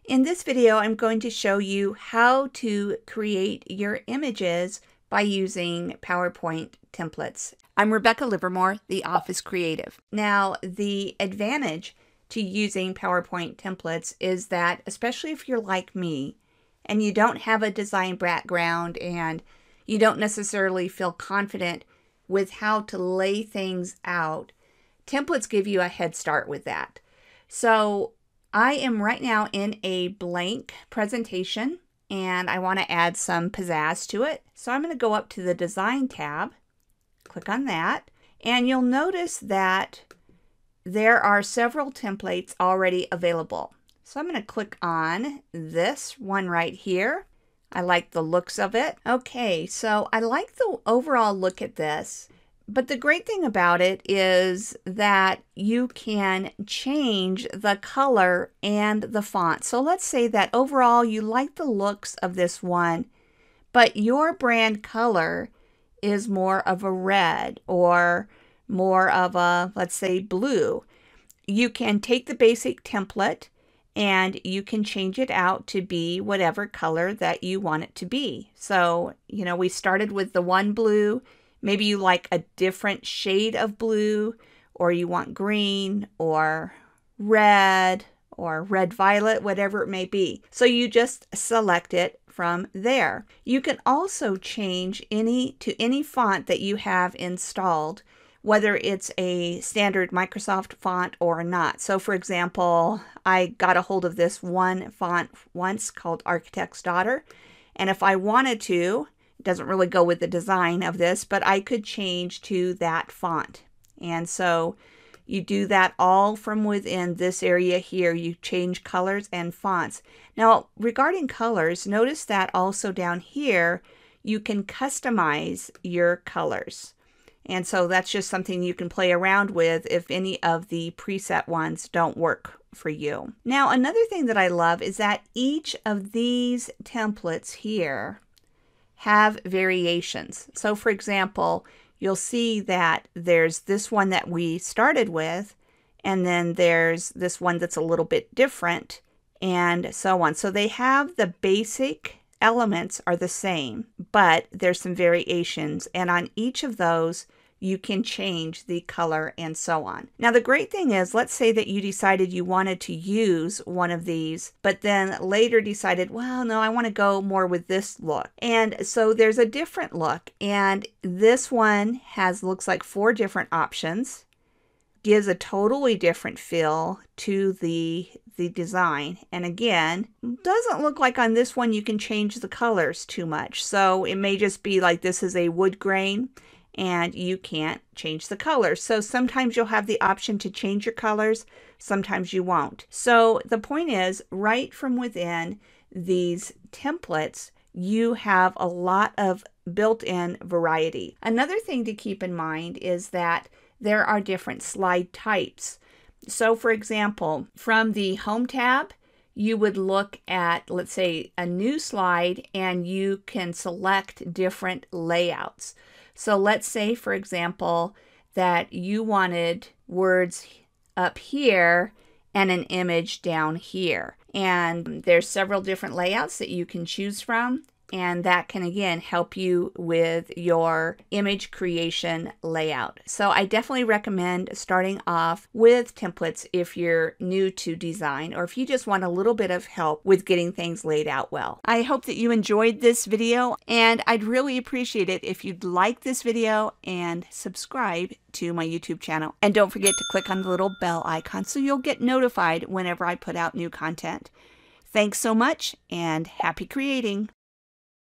In this video, I'm going to show you how to create your images by using PowerPoint templates. I'm Rebecca Livermore, the Office Creative. Now, the advantage to using PowerPoint templates is that, especially if you're like me and you don't have a design background and you don't necessarily feel confident with how to lay things out, templates give you a head start with that. So I am right now in a blank presentation and I want to add some pizzazz to it. So I'm going to go up to the Design tab, click on that, and you'll notice that there are several templates already available. So I'm going to click on this one right here. I like the looks of it. Okay, so I like the overall look at this. But the great thing about it is that you can change the color and the font. So let's say that overall you like the looks of this one, but your brand color is more of a red or more of a, let's say, blue. You can take the basic template and you can change it out to be whatever color that you want it to be. So, we started with the one blue. Maybe you like a different shade of blue, or you want green or red violet, whatever it may be. So you just select it from there. You can also change to any font that you have installed, whether it's a standard Microsoft font or not. So for example, I got a hold of this one font once called Architect's Daughter. And if I wanted to, it doesn't really go with the design of this, but I could change to that font. And so you do that all from within this area here. You change colors and fonts. Now, regarding colors, notice that also down here, you can customize your colors. And so that's just something you can play around with if any of the preset ones don't work for you. Now, another thing that I love is that each of these templates here have variations. So for example, you'll see that there's this one that we started with, and then there's this one that's a little bit different, and so on. So they have the basic elements are the same, but there's some variations, and on each of those you can change the color and so on. Now the great thing is, let's say that you decided you wanted to use one of these, but then later decided, well, no, I want to go more with this look. And so there's a different look, and this one looks like 4 different options, gives a totally different feel to the design. And again, doesn't look like on this one you can change the colors too much. So it may just be like this is a wood grain and you can't change the colors. So sometimes you'll have the option to change your colors, sometimes you won't. So the point is, right from within these templates, you have a lot of built-in variety. Another thing to keep in mind is that there are different slide types. So for example, from the Home tab, you would look at, let's say, a new slide, and you can select different layouts. So let's say, for example, that you wanted words up here and an image down here. And there's several different layouts that you can choose from. And that can, again, help you with your image creation layout. So I definitely recommend starting off with templates if you're new to design, or if you just want a little bit of help with getting things laid out well. I hope that you enjoyed this video, and I'd really appreciate it if you'd like this video and subscribe to my YouTube channel. And don't forget to click on the little bell icon so you'll get notified whenever I put out new content. Thanks so much, and happy creating!